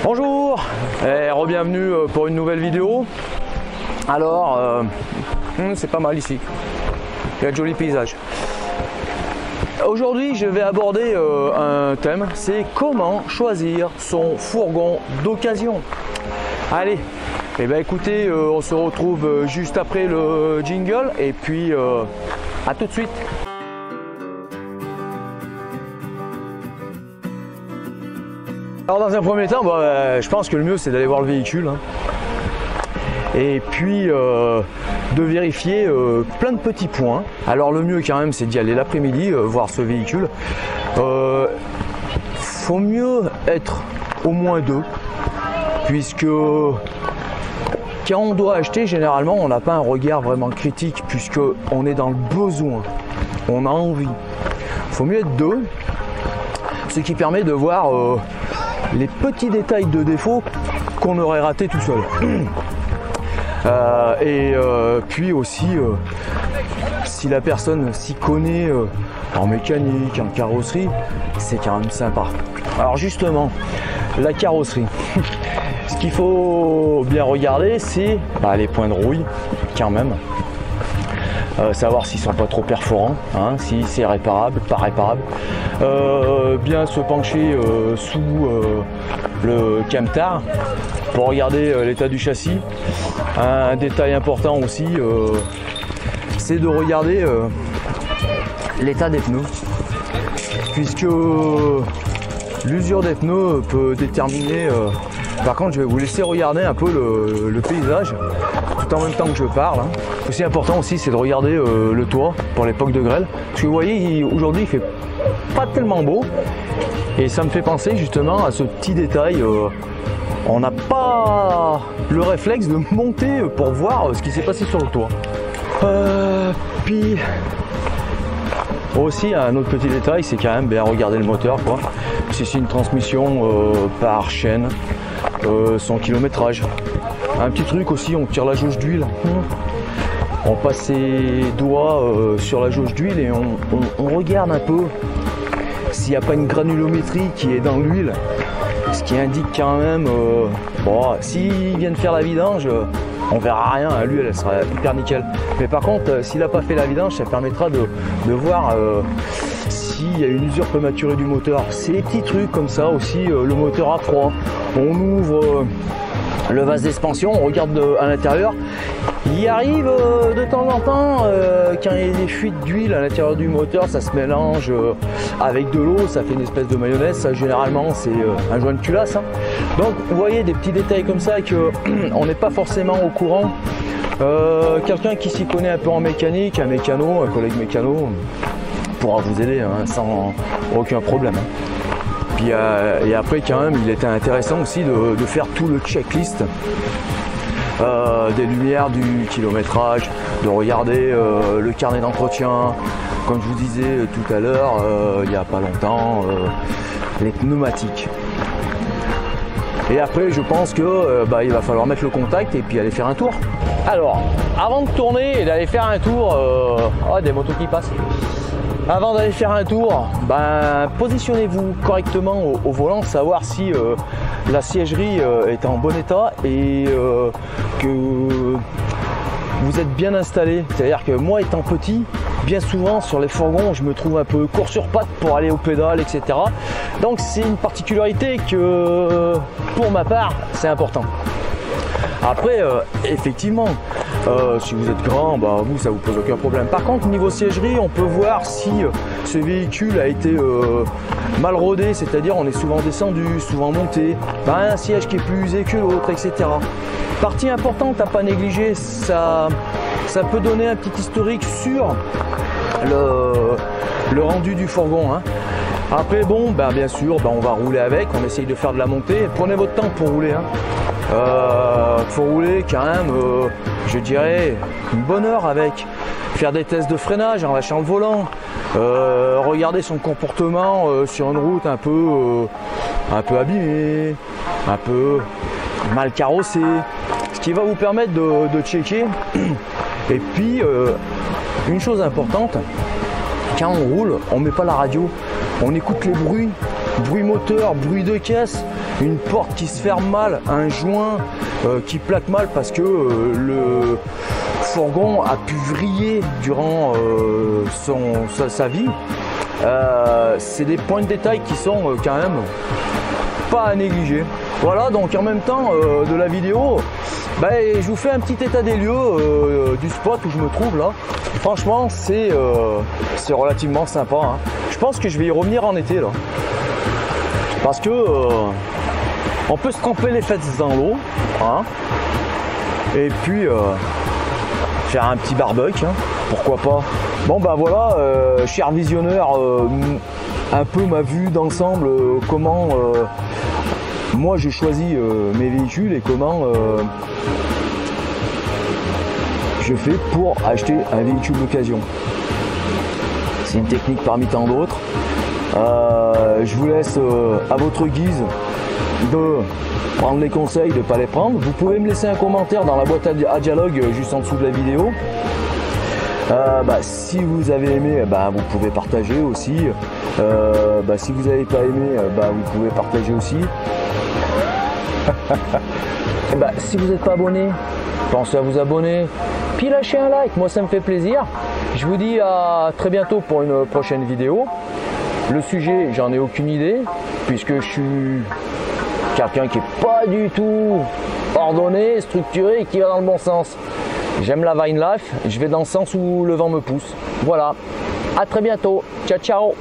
Bonjour et re-bienvenue pour une nouvelle vidéo. Alors, c'est pas mal ici, il y a de jolis paysages. Aujourd'hui je vais aborder un thème, c'est comment choisir son fourgon d'occasion. Allez, et ben écoutez, on se retrouve juste après le jingle et puis à tout de suite. Alors dans un premier temps, je pense que le mieux c'est d'aller voir le véhicule hein. Et puis de vérifier plein de petits points. Alors le mieux quand même c'est d'y aller l'après-midi voir ce véhicule. Faut mieux être au moins deux, puisque quand on doit acheter, généralement on n'a pas un regard vraiment critique, puisque on est dans le besoin, on a envie. Faut mieux être deux, ce qui permet de voir les petits détails de défaut qu'on aurait raté tout seul. Puis aussi, si la personne s'y connaît en mécanique, en carrosserie, c'est quand même sympa. Alors justement, la carrosserie, ce qu'il faut bien regarder, c'est les points de rouille quand même. Savoir s'ils sont pas trop perforants, hein, si c'est réparable, pas réparable. Bien se pencher sous le camtar pour regarder l'état du châssis. Un détail important aussi, c'est de regarder l'état des pneus, puisque l'usure des pneus peut déterminer. Par contre, je vais vous laisser regarder un peu le paysage tout en même temps que je parle. Hein. Aussi important aussi, c'est de regarder le toit pour l'époque de grêle. Parce que vous voyez, aujourd'hui, il fait pas tellement beau. Et ça me fait penser justement à ce petit détail. On n'a pas le réflexe de monter pour voir ce qui s'est passé sur le toit. Puis aussi, un autre petit détail, c'est quand même bien regarder le moteur, quoi. Si c'est une transmission par chaîne, son kilométrage. Un petit truc aussi, on tire la jauge d'huile. On passe ses doigts sur la jauge d'huile et on regarde un peu s'il n'y a pas une granulométrie qui est dans l'huile, ce qui indique quand même, s'il vient de faire la vidange, on verra rien, l'huile elle sera hyper nickel. Mais par contre, s'il n'a pas fait la vidange, ça permettra de voir s'il y a une usure prématurée du moteur. C'est des petits trucs comme ça aussi, le moteur à froid. On ouvre le vase d'expansion, on regarde à l'intérieur. Il arrive de temps en temps, quand il y a des fuites d'huile à l'intérieur du moteur, ça se mélange avec de l'eau, ça fait une espèce de mayonnaise. Ça, généralement, c'est un joint de culasse. Hein. Donc, vous voyez des petits détails comme ça qu'on n'est pas forcément au courant. Quelqu'un qui s'y connaît un peu en mécanique, un mécano, un collègue mécano, pourra vous aider hein, sans aucun problème. Hein. Puis, et après, quand même, il était intéressant aussi de faire tout le checklist. Des lumières, du kilométrage, de regarder le carnet d'entretien, comme je vous disais tout à l'heure, il n'y a pas longtemps, les pneumatiques. Et après, je pense que il va falloir mettre le contact et puis aller faire un tour. Alors, avant de tourner et d'aller faire un tour, des motos qui passent. Avant d'aller faire un tour, positionnez-vous correctement au volant, savoir si la siègerie est en bon état et que vous êtes bien installé. C'est-à-dire que moi étant petit, bien souvent sur les fourgons, je me trouve un peu court sur pattes pour aller au pédale, etc. Donc c'est une particularité que pour ma part, c'est important. Après, effectivement, si vous êtes grand, vous, ça vous pose aucun problème. Par contre, niveau siègerie, on peut voir si ce véhicule a été mal rodé, c'est-à-dire on est souvent descendu, souvent monté, un siège qui est plus usé que l'autre, etc. Partie importante à pas négliger, ça peut donner un petit historique sur le rendu du fourgon. Hein. Après, bien sûr, on va rouler avec, on essaye de faire de la montée. Prenez votre temps pour rouler. Hein. Faut rouler quand même, je dirais, une bonne heure avec. Faire des tests de freinage en lâchant le volant. Regarder son comportement sur une route un peu abîmée, un peu mal carrossée. Ce qui va vous permettre de checker. Et puis, une chose importante, quand on roule, on ne met pas la radio. On écoute les bruits bruit moteur, bruit de caisse, une porte qui se ferme mal, un joint qui plaque mal parce que le fourgon a pu vriller durant sa vie. C'est des points de détail qui sont quand même pas à négliger. Voilà, donc en même temps de la vidéo, je vous fais un petit état des lieux du spot où je me trouve là. Franchement, c'est relativement sympa, hein. Je pense que je vais y revenir en été là, parce que on peut se tremper les fesses dans l'eau, hein, et puis faire un petit barbecue, hein, pourquoi pas. Bon voilà, cher visionneur, un peu ma vue d'ensemble, comment moi j'ai choisi mes véhicules et comment je fais pour acheter un véhicule d'occasion. C'est une technique parmi tant d'autres. Je vous laisse à votre guise de prendre les conseils, de ne pas les prendre. Vous pouvez me laisser un commentaire dans la boîte à dialogue juste en dessous de la vidéo. Si vous avez aimé, vous pouvez partager aussi. Si vous n'avez pas aimé, vous pouvez partager aussi. Si vous n'êtes pas abonné, pensez à vous abonner, puis lâchez un like, moi ça me fait plaisir. Je vous dis à très bientôt pour une prochaine vidéo. Le sujet, j'en ai aucune idée, puisque je suis quelqu'un qui n'est pas du tout ordonné, structuré et qui va dans le bon sens. J'aime la vine life, je vais dans le sens où le vent me pousse. Voilà, à très bientôt, ciao ciao.